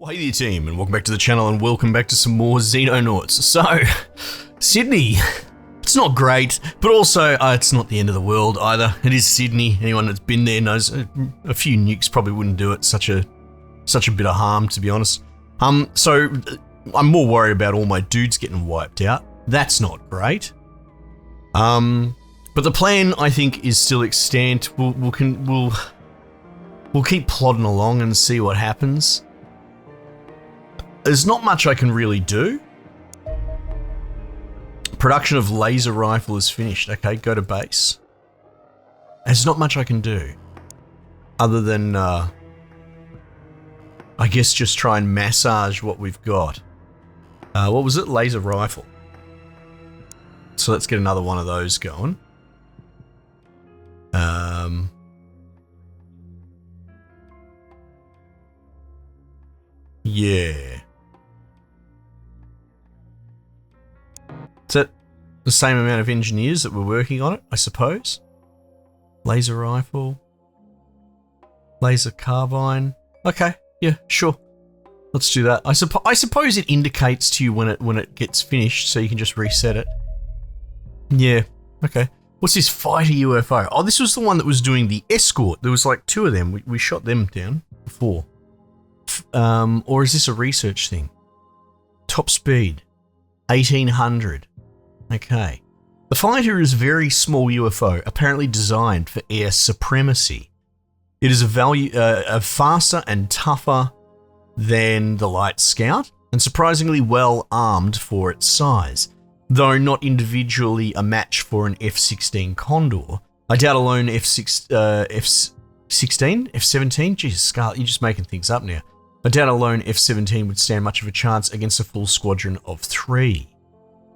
Well, hey there team, and welcome back to the channel, and welcome back to some more Xenonauts. So, Sydney, it's not great, but also it's not the end of the world either. It is Sydney. Anyone that's been there knows a few nukes probably wouldn't do it such a bit of harm, to be honest. So I'm more worried about all my dudes getting wiped out. That's not great. But the plan, I think, is still extant. We'll keep plodding along and see what happens. There's not much I can really do. Production of laser rifle is finished. Okay, go to base. There's not much I can do. Other than, I guess just try and massage what we've got. What was it? Laser rifle. So let's get another one of those going. Yeah. Is that the same amount of engineers that were working on it, I suppose? Laser rifle. Laser carbine. Okay, yeah, sure. Let's do that. I suppose it indicates to you when it gets finished, so you can just reset it. Yeah, okay. What's this fighter UFO? Oh, this was the one that was doing the escort. There was like two of them. We shot them down before. Or is this a research thing? Top speed. 1800. Okay. The fighter is a very small UFO, apparently designed for air supremacy. It is faster and tougher than the light scout, and surprisingly well armed for its size. Though not individually a match for an F-16 Condor, I doubt alone F-16? F-17? Jesus, Scarlett, you're just making things up now. I doubt alone F-17 would stand much of a chance against a full squadron of 3.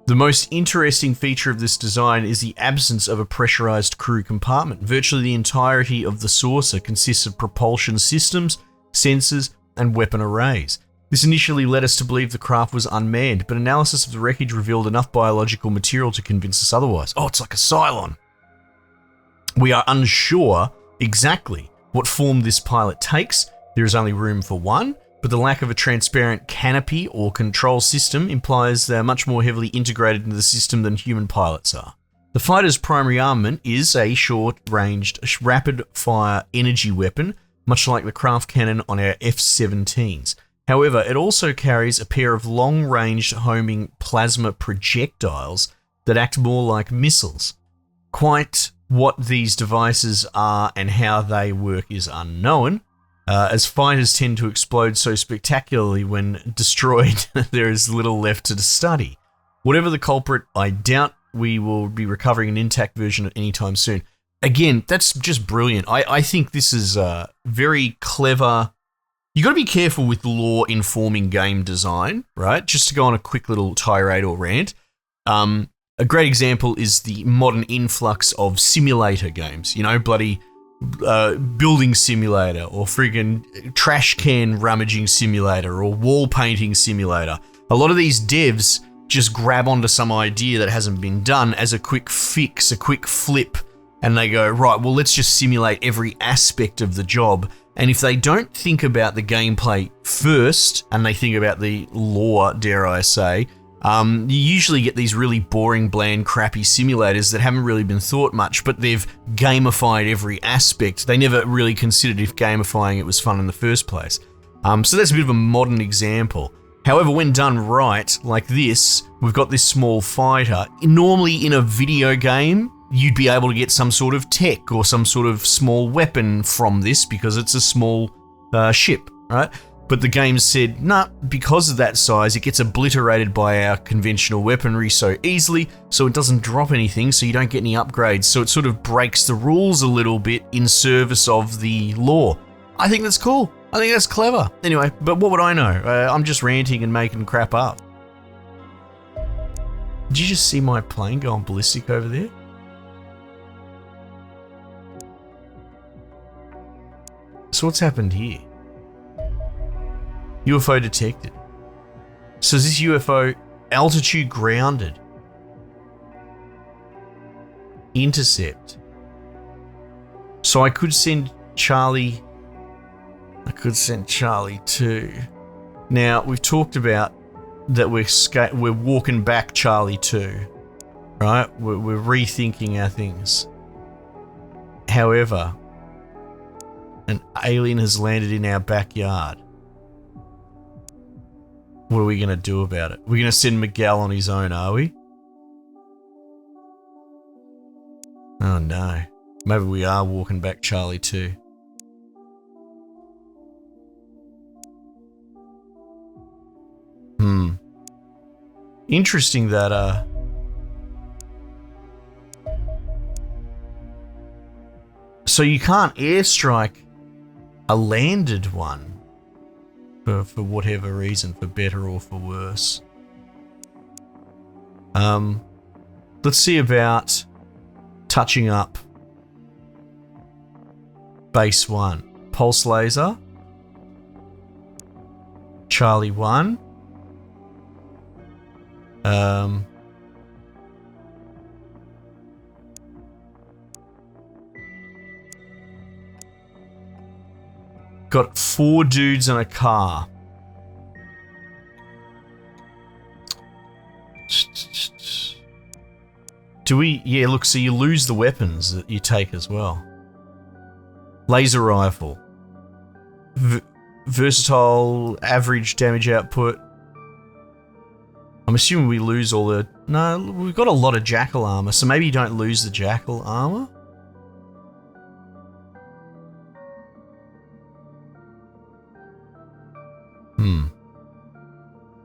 The most interesting feature of this design is the absence of a pressurized crew compartment. Virtually the entirety of the saucer consists of propulsion systems, sensors, and weapon arrays. This initially led us to believe the craft was unmanned, but analysis of the wreckage revealed enough biological material to convince us otherwise. Oh, it's like a Cylon. We are unsure exactly what form this pilot takes. There is only room for one, but the lack of a transparent canopy or control system implies they're much more heavily integrated into the system than human pilots are. The fighter's primary armament is a short-ranged, rapid-fire energy weapon, much like the craft cannon on our F-17s. However, it also carries a pair of long-range homing plasma projectiles that act more like missiles. Quite what these devices are and how they work is unknown, as fighters tend to explode so spectacularly when destroyed, there is little left to study. Whatever the culprit, I doubt we will be recovering an intact version at any time soon. Again, that's just brilliant. I think this is very clever. You got to be careful with lore informing game design, right? Just to go on a quick little tirade or rant. A great example is the modern influx of simulator games. You know, bloody building simulator, or friggin' trash can rummaging simulator, or wall painting simulator. A lot of these devs just grab onto some idea that hasn't been done as a quick fix, a quick flip, and they go, right, well, let's just simulate every aspect of the job. And if they don't think about the gameplay first, and they think about the lore, dare I say, you usually get these really boring, bland, crappy simulators that haven't really been thought much, but they've gamified every aspect. They never really considered if gamifying it was fun in the first place. So that's a bit of a modern example. However, when done right, like this, we've got this small fighter. Normally in a video game, you'd be able to get some sort of tech or some sort of small weapon from this because it's a small ship, right? But the game said, nah, because of that size, it gets obliterated by our conventional weaponry so easily, so it doesn't drop anything, so you don't get any upgrades. So it sort of breaks the rules a little bit in service of the lore. I think that's cool. I think that's clever. Anyway, but what would I know? I'm just ranting and making crap up. Did you just see my plane going ballistic over there? So what's happened here? UFO detected. So is this UFO altitude grounded? Intercept. So I could send Charlie. I could send Charlie 2. Now, we've talked about that we're walking back Charlie 2, right? We're rethinking our things. However, an alien has landed in our backyard. What are we going to do about it? We're going to send Miguel on his own, are we? Oh no. Maybe we are walking back Charlie 2. Interesting that, so you can't airstrike a landed one for whatever reason, for better or for worse. Let's see about touching up base 1. Pulse laser. Charlie 1. Got 4 dudes in a car. Do we? Yeah, look, so you lose the weapons that you take as well. Laser rifle. Versatile, average damage output. I'm assuming we lose all the... No, we've got a lot of jackal armor, so maybe you don't lose the jackal armor?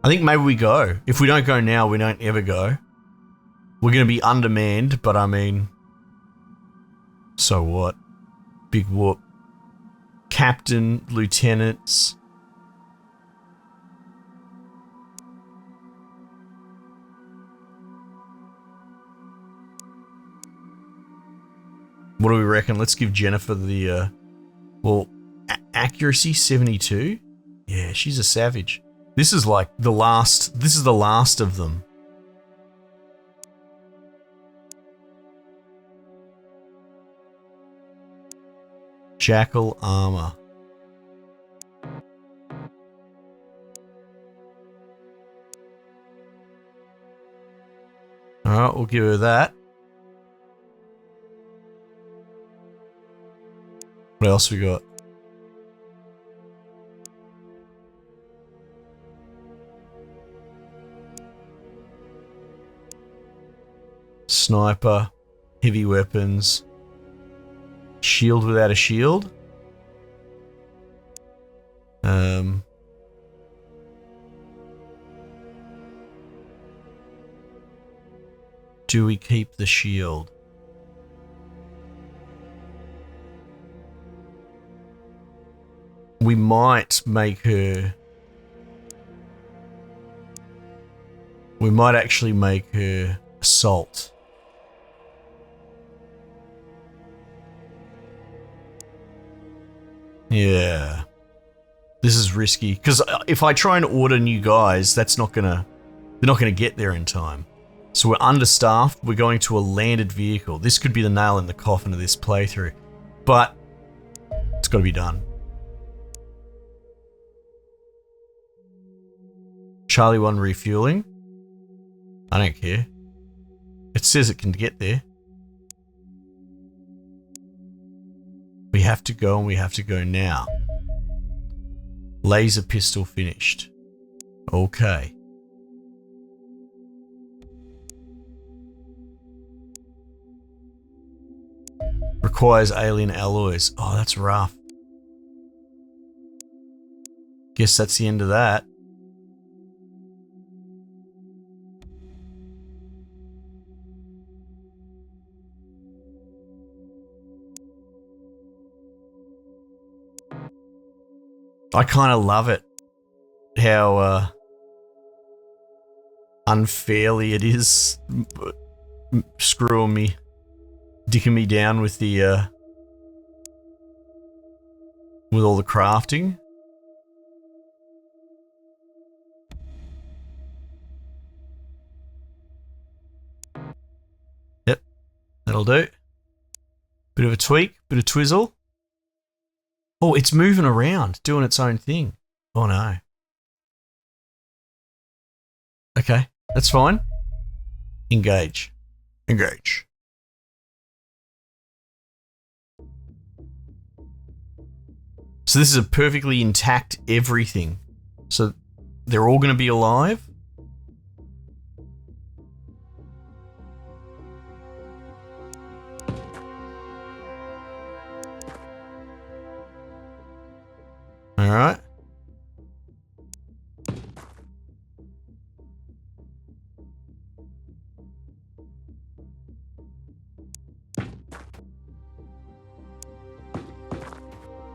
I think maybe we go. If we don't go now, we don't ever go. We're going to be undermanned, but I mean... So what? Big whoop. Captain, lieutenants... What do we reckon? Let's give Jennifer the, well, accuracy 72? Yeah, she's a savage. This is like the last, this is the last of them. Jackal armor. Alright, we'll give her that. What else we got? Sniper, heavy weapons, shield without a shield. Do we keep the shield? We might make her... We might actually make her assault. Yeah. This is risky. Because if I try and order new guys, that's not gonna... They're not gonna get there in time. So we're understaffed, we're going to a landed vehicle. This could be the nail in the coffin of this playthrough. But... it's gotta be done. Charlie 1 refueling. I don't care. It says it can get there. We have to go and we have to go now. Laser pistol finished. Okay. Requires alien alloys. Oh, that's rough. Guess that's the end of that. I kind of love it, how unfairly it is screwing me, dicking me down with the with all the crafting. Yep, that'll do. Bit of a tweak, bit of twizzle. Oh, it's moving around, doing its own thing. Oh no. Okay, that's fine. Engage. Engage. So this is a perfectly intact everything. So they're all going to be alive? Alright.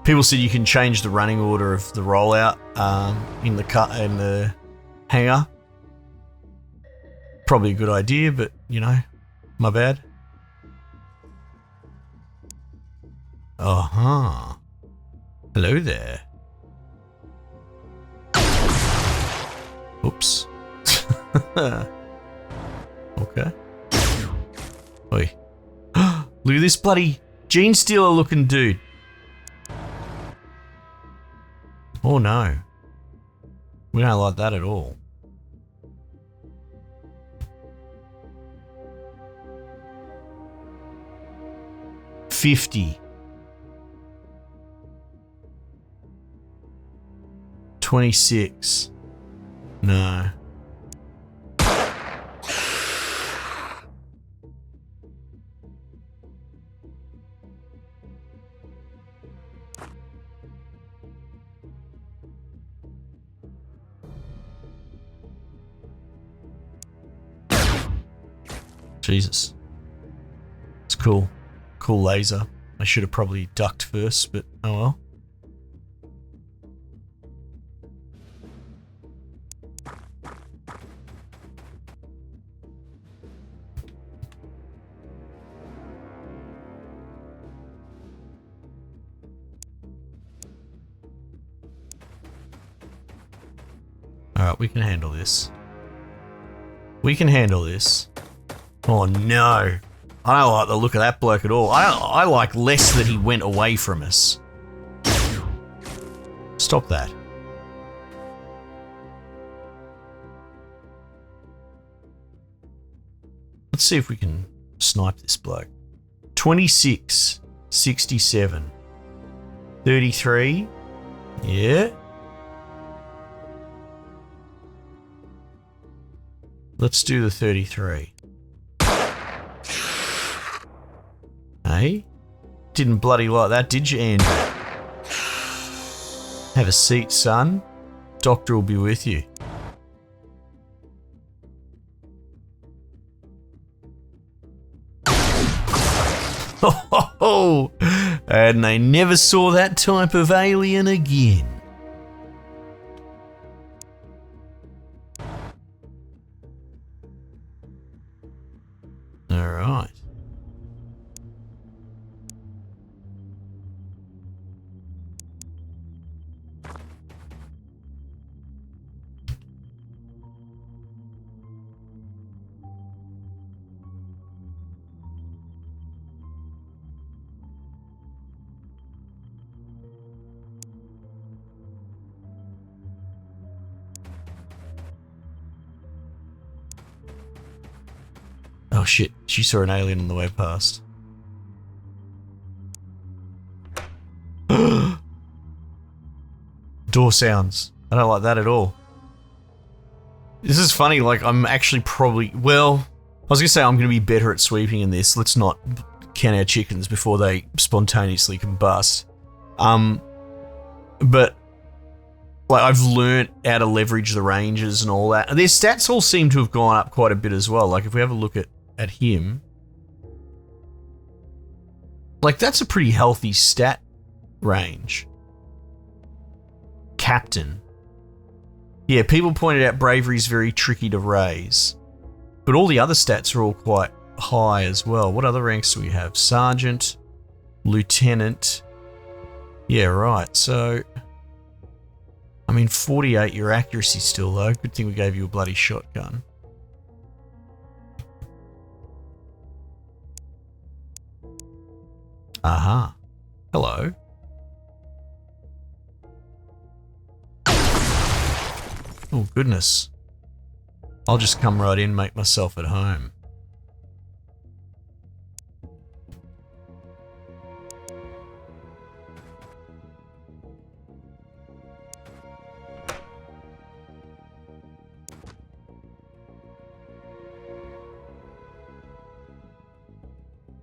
People said you can change the running order of the rollout in the hangar. Probably a good idea, but you know, my bad. Uh-huh. Hello there. Oops. Okay. Oi. Look at this bloody gene stealer looking dude. Oh no. We don't like that at all. $50. 26. No. Jesus. It's cool. Cool laser. I should have probably ducked first, but oh well. Alright, we can handle this. We can handle this. Oh no. I don't like the look of that bloke at all. I like less that he went away from us. Stop that. Let's see if we can snipe this bloke. 26, 67, 33. Yeah. Let's do the 33. Hey? Didn't bloody like that, did you, Andrew? Have a seat, son. Doctor will be with you. Oh, and they never saw that type of alien again. All right. Oh shit, she saw an alien on the way past. Door sounds. I don't like that at all. This is funny, like I'm actually probably, well, I was gonna say I'm gonna be better at sweeping in this. Let's not count our chickens before they spontaneously combust. But like I've learnt how to leverage the ranges and all that. Their stats all seem to have gone up quite a bit as well. Like if we have a look at him, like that's a pretty healthy stat range. Captain. Yeah, people pointed out bravery is very tricky to raise, but all the other stats are all quite high as well. What other ranks do we have? Sergeant, Lieutenant. Yeah, right. So, I mean, 48 your accuracy still though. Good thing we gave you a bloody shotgun. Aha. Hello. Oh, goodness. I'll just come right in, make myself at home.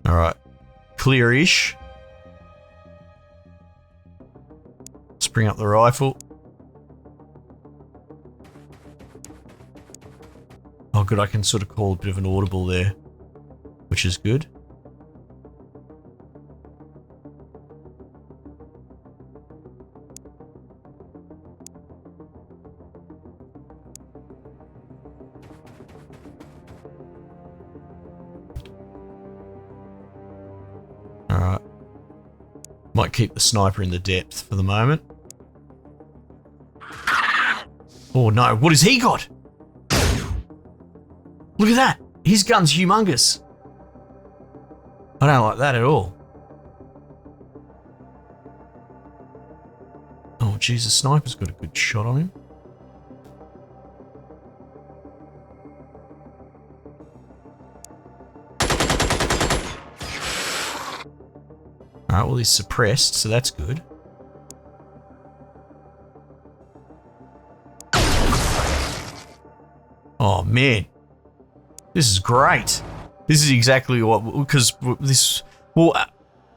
Alright. Clear-ish. Let's bring up the rifle. Oh good, I can sort of call a bit of an audible there, which is good. Alright. Might keep the sniper in the depth for the moment. Oh no, what has he got? Look at that! His gun's humongous. I don't like that at all. Oh jeez, the sniper's got a good shot on him. Alright, well he's suppressed, so that's good. Oh man. This is great. This is exactly what, because this, well,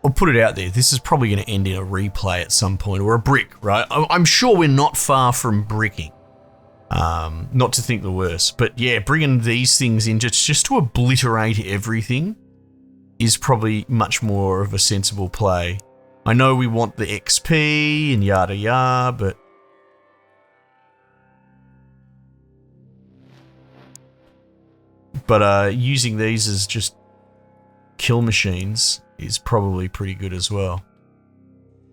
I'll put it out there. This is probably going to end in a replay at some point, or a brick, right? I'm sure we're not far from bricking. Not to think the worst, but yeah, bringing these things in just to obliterate everything is probably much more of a sensible play. I know we want the XP and yada yada, but using these as just kill machines is probably pretty good as well.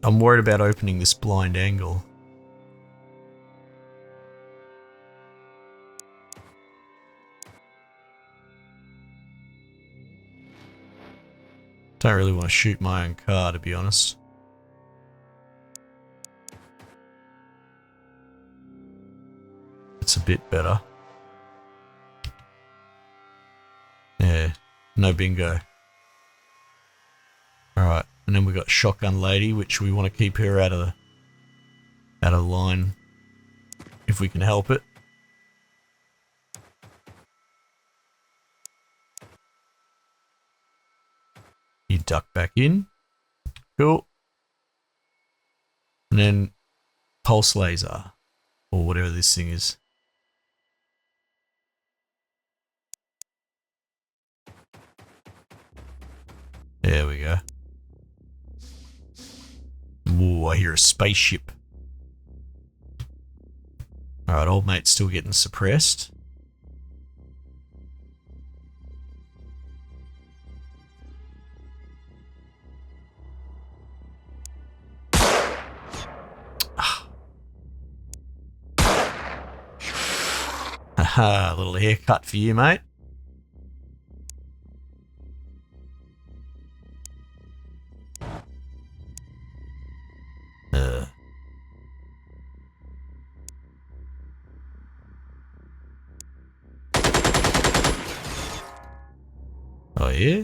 I'm worried about opening this blind angle. Don't really want to shoot my own car, to be honest. It's a bit better. Yeah, no bingo. Alright, and then we got Shotgun Lady, which we want to keep her out of line if we can help it. You duck back in. Cool. And then pulse laser, or whatever this thing is. There we go. Ooh, I hear a spaceship. Alright, old mate's still getting suppressed. Haha, a little haircut for you, mate. Oh yeah?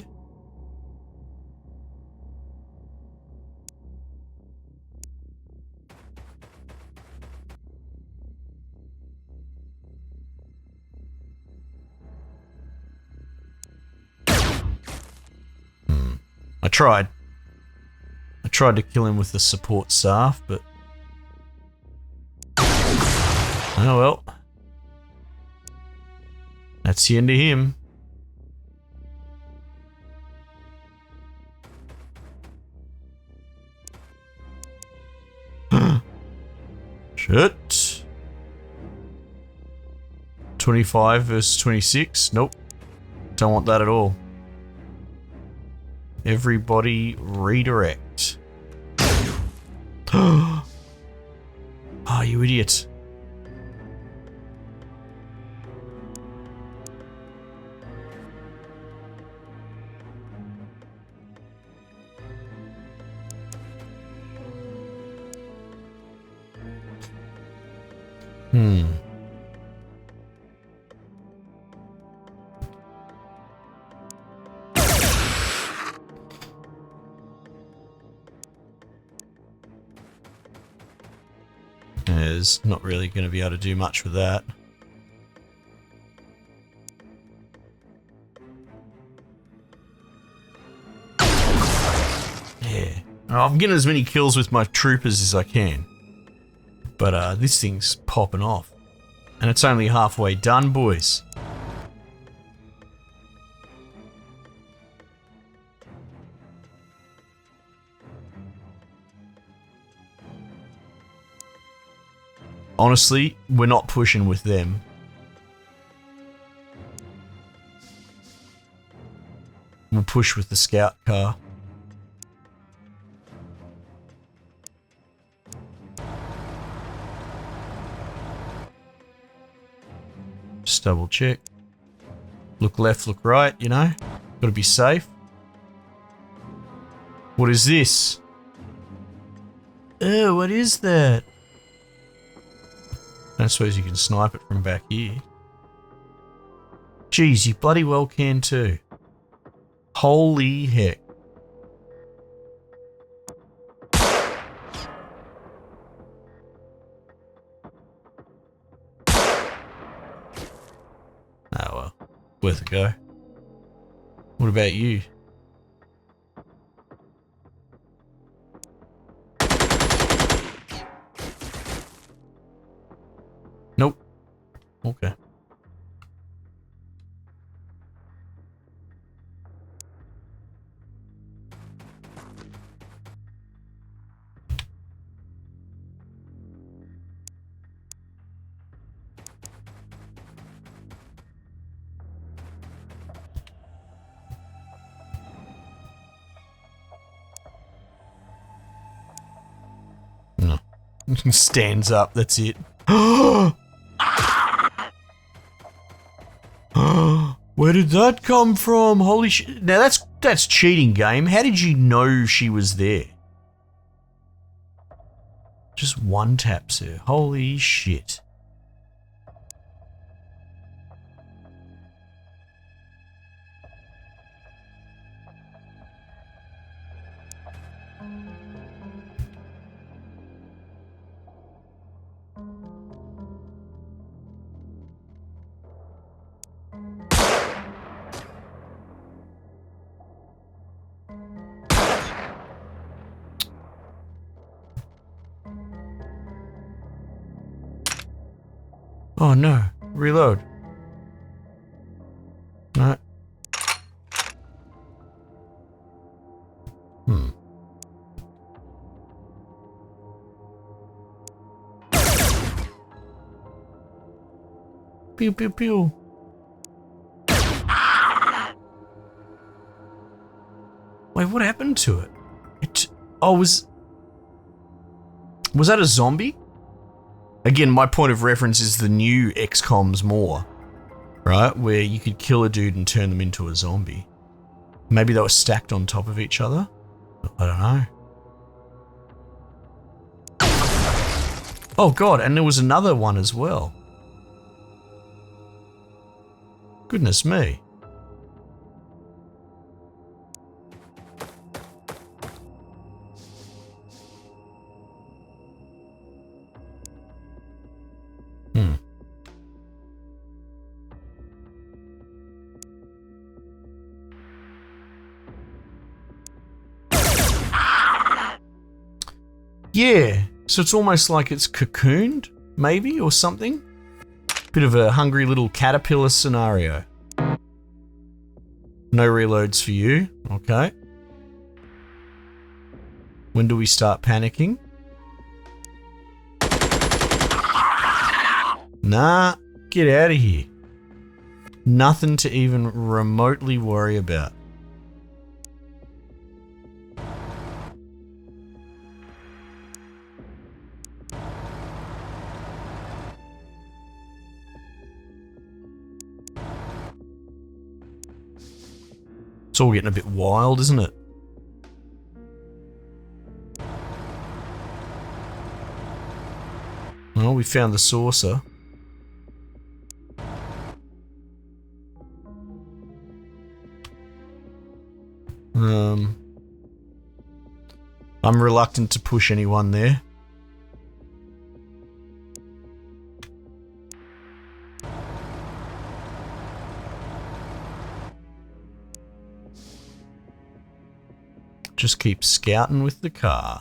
I tried. I tried to kill him with the support staff, but... oh well. That's the end of him. Shit. 25 versus 26. Nope. Don't want that at all. Everybody redirect. Oh, you idiot. Predators. Not really going to be able to do much with that. Yeah. I'm getting as many kills with my troopers as I can. But this thing's popping off. And it's only halfway done, boys. Honestly, we're not pushing with them. We'll push with the scout car. Just double check. Look left, look right, you know? Gotta be safe. What is this? Oh, what is that? I don't suppose you can snipe it from back here. Jeez, you bloody well can too. Holy heck. Oh well, worth a go. What about you? Nope. Okay. No. Stands up, that's it. Where did that come from? Holy shit. Now that's cheating, game. How did you know she was there? Just one taps her. Holy shit. Oh no, reload. No. Pew pew pew. Wait, what happened to it? Was that a zombie? Again, my point of reference is the new XCOM's more, right? Where you could kill a dude and turn them into a zombie. Maybe they were stacked on top of each other? I don't know. Oh god, and there was another one as well. Goodness me. Yeah, so it's almost like it's cocooned, maybe, or something? Bit of a hungry little caterpillar scenario. No reloads for you, okay. When do we start panicking? Nah, get out of here. Nothing to even remotely worry about. It's all getting a bit wild, isn't it? Well, we found the saucer. I'm reluctant to push anyone there. just keep scouting with the car.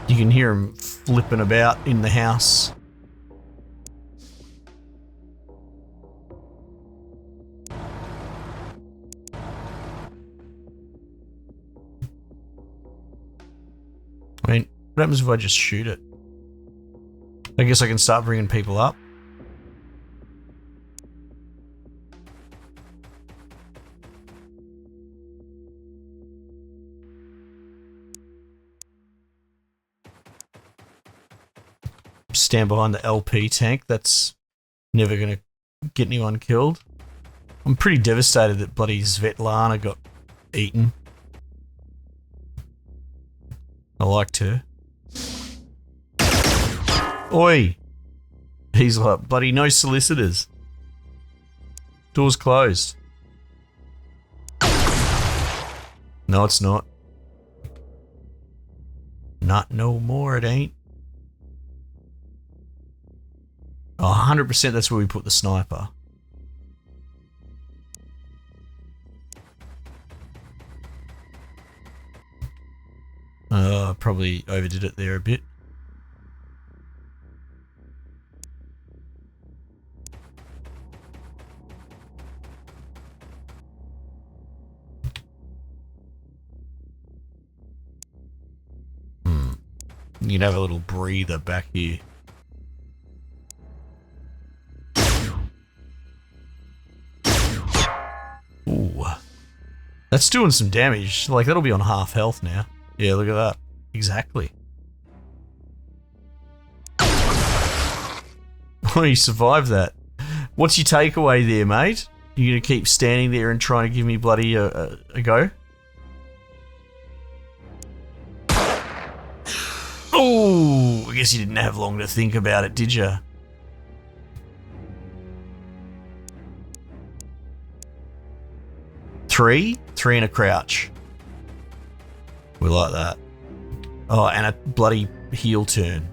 You can hear him flipping about in the house. I mean, what happens if I just shoot it? I guess I can start bringing people up. Stand behind the LP tank. That's never going to get anyone killed. I'm pretty devastated that bloody Svetlana got eaten. I liked her. Oi! He's like, bloody no solicitors. Door's closed. No, it's not. Not no more, it ain't. Oh, 100% that's where we put the sniper. Probably overdid it there a bit. You can have a little breather back here. Ooh. That's doing some damage. Like, that'll be on half health now. Yeah, look at that. Exactly. Oh, you survived that. What's your takeaway there, mate? You gonna keep standing there and trying to give me bloody a go? Oh, I guess you didn't have long to think about it, did you? Three and a crouch. We like that. Oh, and a bloody heel turn.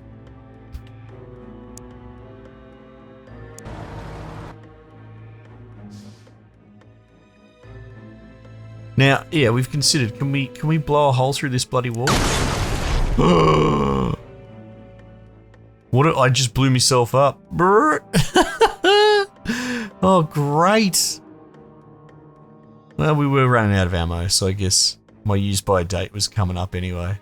Now, yeah, we've considered. Can we blow a hole through this bloody wall? What? I just blew myself up. Oh, great. Well, we were running out of ammo, so I guess my use by date was coming up anyway.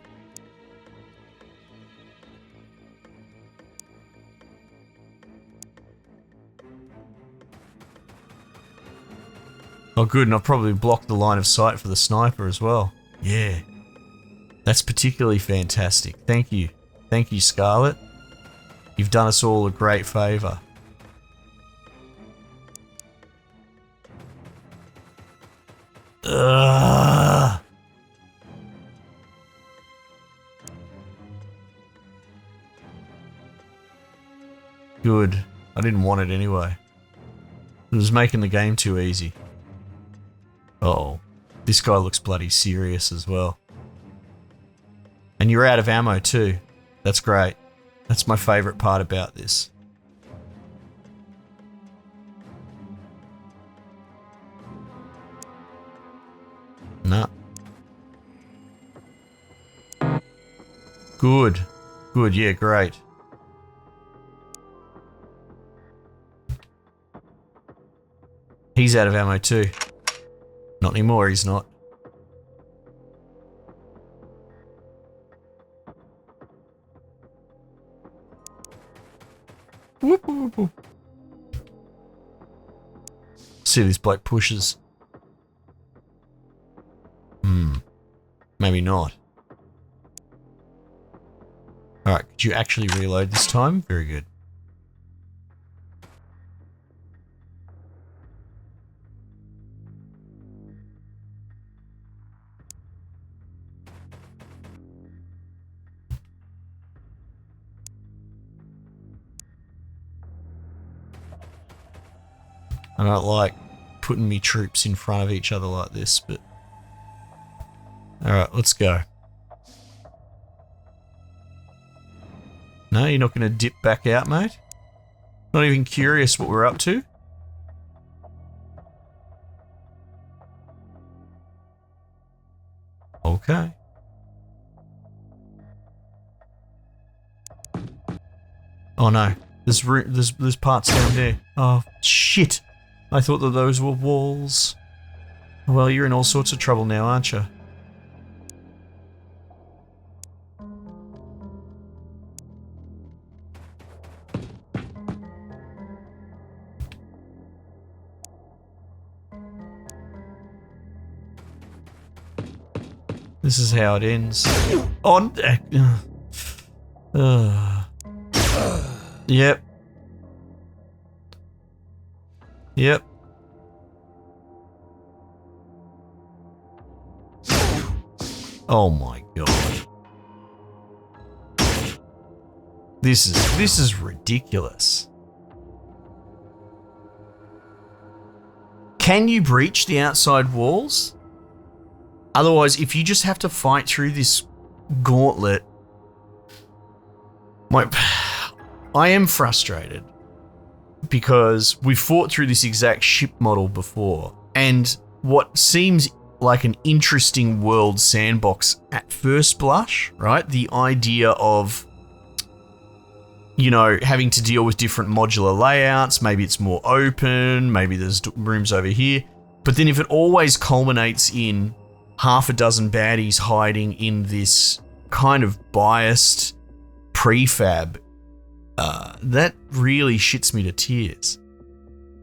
Oh good, and I've probably blocked the line of sight for the sniper as well. Yeah. That's particularly fantastic. Thank you. Thank you, Scarlet. You've done us all a great favour. Ugh. Good. I didn't want it anyway. It was making the game too easy. Uh-oh. This guy looks bloody serious as well. And you're out of ammo too. That's great. That's my favourite part about this. Nah. Good. Good, yeah, great. He's out of ammo too. Not anymore, he's not. Whoop, whoop, whoop. See, this bloke pushes. Maybe not. Alright, could you actually reload this time? Very good. I don't like putting me troops in front of each other like this, but... Alright, let's go. No, you're not going to dip back out, mate? Not even curious what we're up to? Okay. Oh no, there's parts down there. Oh shit! I thought that those were walls. Well, you're in all sorts of trouble now, aren't you? This is how it ends. On. Yep. Yep. Oh my god. This is ridiculous. Can you breach the outside walls? Otherwise, if you just have to fight through this gauntlet, I am frustrated because we fought through this exact ship model before, and what seems like an interesting world sandbox at first blush, right? The idea of, you know, having to deal with different modular layouts, maybe it's more open, maybe there's rooms over here, but then if it always culminates in half a dozen baddies hiding in this kind of biased prefab, that really shits me to tears.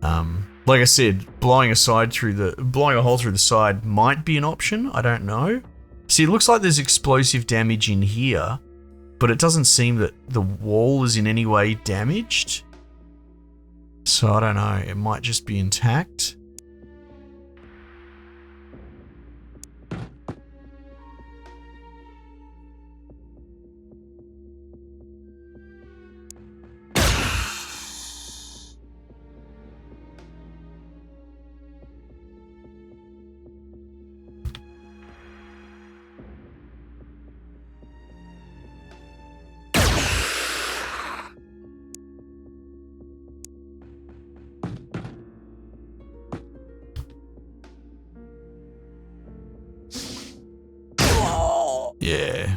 Like I said, blowing a hole through the side might be an option. I don't know. See, it looks like there's explosive damage in here, but it doesn't seem that the wall is in any way damaged. So I don't know. It might just be intact. Yeah.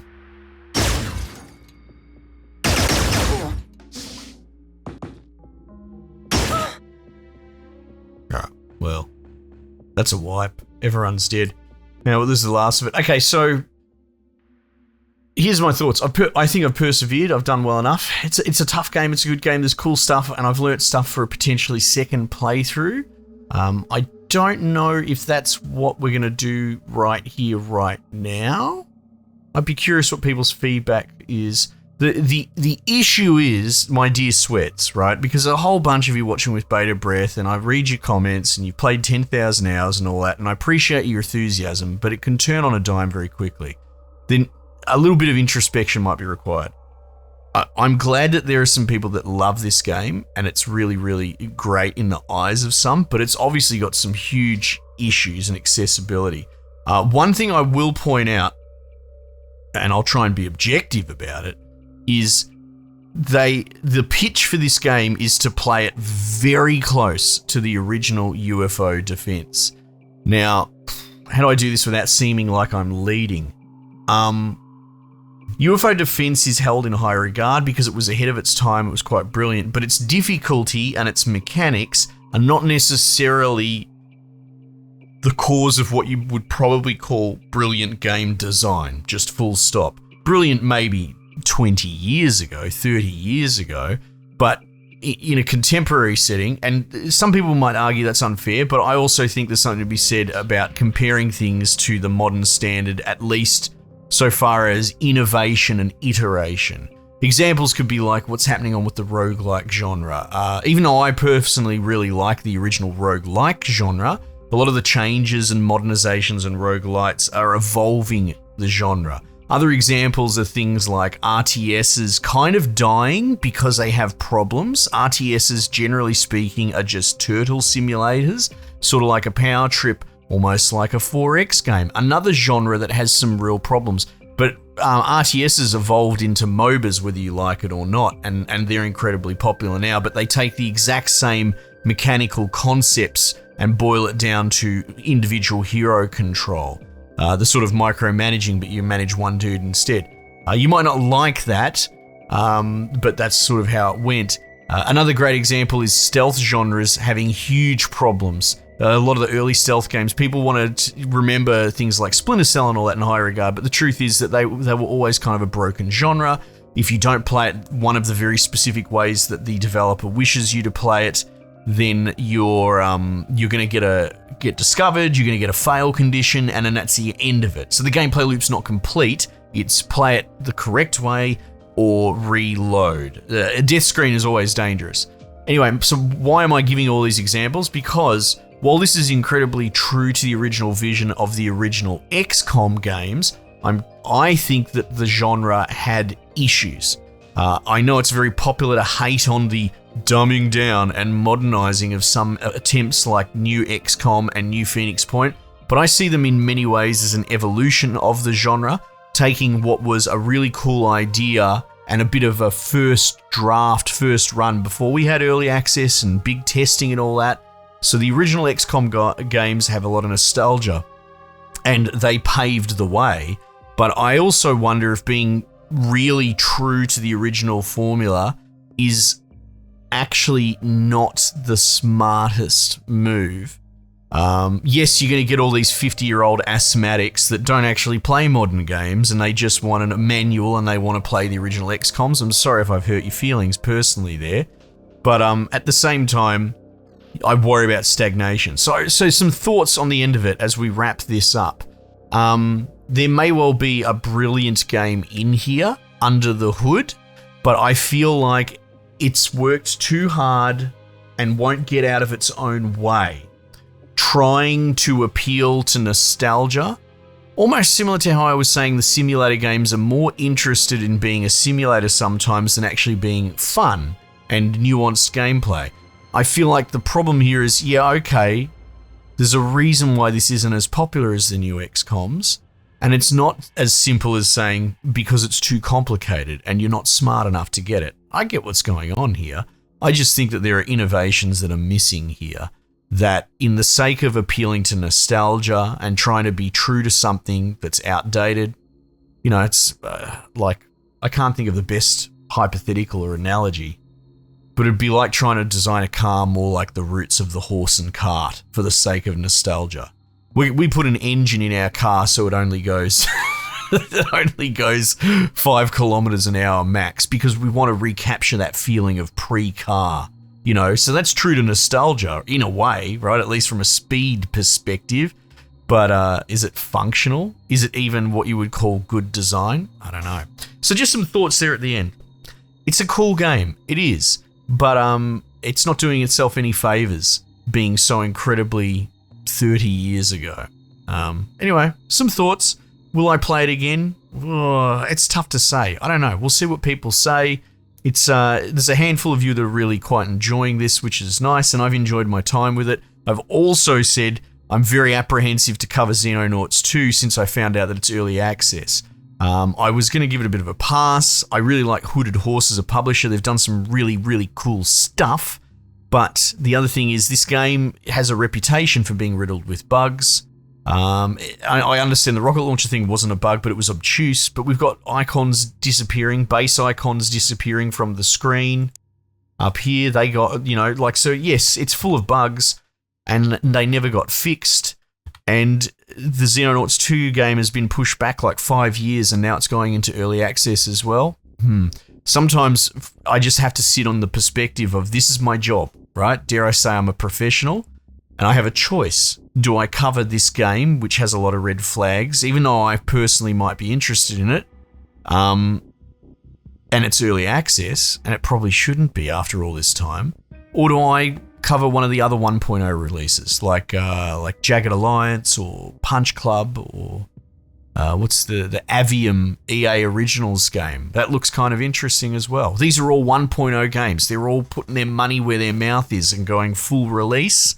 Alright, well, that's a wipe. Everyone's dead. Now, well, this is the last of it. Okay, so here's my thoughts. I think I've persevered. I've done well enough. It's a tough game. It's a good game. There's cool stuff, and I've learnt stuff for a potentially second playthrough. I don't know if that's what we're going to do right here, right now. I'd be curious what people's feedback is. The issue is, my dear sweats, right? Because a whole bunch of you watching with bated breath, and I read your comments, and you played 10,000 hours and all that, and I appreciate your enthusiasm, but it can turn on a dime very quickly. Then a little bit of introspection might be required. I'm glad that there are some people that love this game, and it's really, really great in the eyes of some, but it's obviously got some huge issues and accessibility. One thing I will point out, and I'll try and be objective about it, is the pitch for this game is to play it very close to the original UFO Defense. Now, how do I do this without seeming like I'm leading? UFO Defense is held in high regard because it was ahead of its time, it was quite brilliant, but its difficulty and its mechanics are not necessarily the cause of what you would probably call brilliant game design, just full stop. Brilliant maybe 20 years ago, 30 years ago, but in a contemporary setting, and some people might argue that's unfair, but I also think there's something to be said about comparing things to the modern standard, at least so far as innovation and iteration. Examples could be like what's happening on with the roguelike genre. Even though I personally really like the original roguelike genre, a lot of the changes and modernizations and roguelites are evolving the genre. Other examples are things like RTSs kind of dying because they have problems. RTSs, generally speaking, are just turtle simulators, sort of like a Power Trip, almost like a 4X game. Another genre that has some real problems. But RTSs evolved into MOBAs, whether you like it or not, and they're incredibly popular now, but they take the exact same mechanical concepts and boil it down to individual hero control. The sort of micromanaging, but you manage one dude instead. You might not like that, but that's sort of how it went. Another great example is stealth genres having huge problems. A lot of the early stealth games, people want to remember things like Splinter Cell and all that in high regard, but the truth is that they were always kind of a broken genre. If you don't play it one of the very specific ways that the developer wishes you to play it, then you're going to get discovered, you're going to get a fail condition, and then that's the end of it. So the gameplay loop's not complete. It's play it the correct way or reload. A death screen is always dangerous. Anyway, so why am I giving all these examples? Because while this is incredibly true to the original vision of the original XCOM games, I think that the genre had issues. I know it's very popular to hate on the dumbing down and modernizing of some attempts like New XCOM and New Phoenix Point, but I see them in many ways as an evolution of the genre, taking what was a really cool idea and a bit of a first run before we had early access and big testing and all that. So the original XCOM games have a lot of nostalgia and they paved the way, but I also wonder if being really true to the original formula is actually not the smartest move. Yes, you're going to get all these 50-year-old asthmatics that don't actually play modern games and they just want a manual and they want to play the original XCOMs. I'm sorry if I've hurt your feelings personally there, but at the same time, I worry about stagnation. So some thoughts on the end of it as we wrap this up. There may well be a brilliant game in here under the hood, but I feel like it's worked too hard and won't get out of its own way, trying to appeal to nostalgia. Almost similar to how I was saying the simulator games are more interested in being a simulator sometimes than actually being fun and nuanced gameplay. I feel like the problem here is, there's a reason why this isn't as popular as the new XCOMs, and it's not as simple as saying because it's too complicated and you're not smart enough to get it. I get what's going on here. I just think that there are innovations that are missing here, that in the sake of appealing to nostalgia and trying to be true to something that's outdated, it's like, I can't think of the best hypothetical or analogy, but it'd be like trying to design a car more like the roots of the horse and cart for the sake of nostalgia. We put an engine in our car so it only goes 5 kilometers an hour max because we want to recapture that feeling of pre-car, so that's true to nostalgia in a way, right? At least from a speed perspective. But is it functional? Is it even what you would call good design? I don't know. So just some thoughts there at the end. It's a cool game. It is. But it's not doing itself any favors being so incredibly 30 years ago. Anyway, some thoughts. Will I play it again? Oh, it's tough to say. I don't know. We'll see what people say. It's there's a handful of you that are really quite enjoying this, which is nice, and I've enjoyed my time with it. I've also said I'm very apprehensive to cover Xenonauts 2 since I found out that it's early access. I was going to give it a bit of a pass. I really like Hooded Horse as a publisher. They've done some really, really cool stuff. But the other thing is this game has a reputation for being riddled with bugs. I understand the rocket launcher thing wasn't a bug, but it was obtuse. But we've got icons disappearing, base icons disappearing from the screen. Up here, they got, so yes, it's full of bugs and they never got fixed. And the Xenonauts 2 game has been pushed back like 5 years and now it's going into early access as well. Sometimes I just have to sit on the perspective of this is my job, right? Dare I say I'm a professional and I have a choice. Do I cover this game, which has a lot of red flags, even though I personally might be interested in it, and it's early access, and it probably shouldn't be after all this time? Or do I cover one of the other 1.0 releases, like Jagged Alliance or Punch Club or what's the Avium EA Originals game? That looks kind of interesting as well. These are all 1.0 games. They're all putting their money where their mouth is and going full release.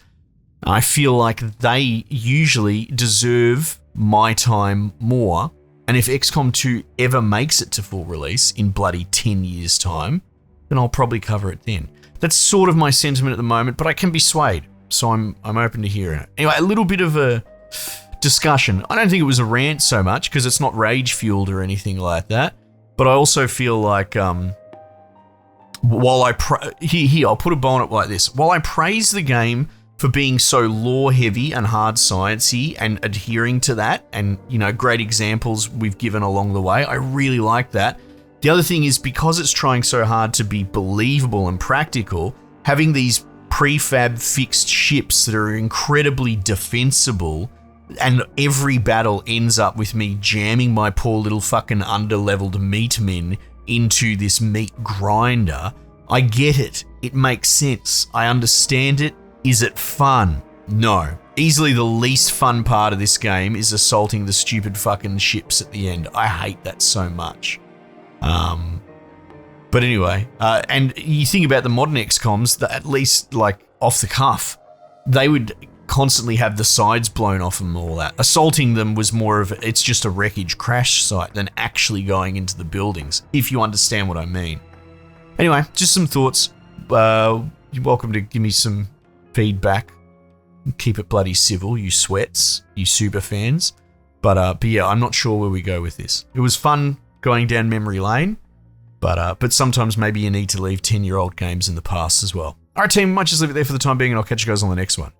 I feel like they usually deserve my time more. And if XCOM 2 ever makes it to full release in bloody 10 years' time, then I'll probably cover it then. That's sort of my sentiment at the moment, but I can be swayed, so I'm open to hearing it. Anyway, a little bit of a discussion. I don't think it was a rant so much because it's not rage-fueled or anything like that, but I also feel like while I'll put a bow on it like this. While I praise the game for being so lore-heavy and hard sciencey and adhering to that, and, you know, great examples we've given along the way, I really like that. The other thing is, because it's trying so hard to be believable and practical, having these prefab fixed ships that are incredibly defensible, and every battle ends up with me jamming my poor little fucking underleveled meat min into this meat grinder. I get it. It makes sense. I understand it. Is it fun? No. Easily the least fun part of this game is assaulting the stupid fucking ships at the end. I hate that so much. But anyway, and you think about the modern XCOMs, that at least, like, off the cuff, they would constantly have the sides blown off them and all that. Assaulting them was more of, it's just a wreckage crash site than actually going into the buildings, if you understand what I mean. Anyway, just some thoughts. You're welcome to give me some feedback. Keep it bloody civil, you sweats, you super fans. But yeah, I'm not sure where we go with this. It was fun going down memory lane, but sometimes maybe you need to leave 10-year-old games in the past as well. All right, team, might just leave it there for the time being, and I'll catch you guys on the next one.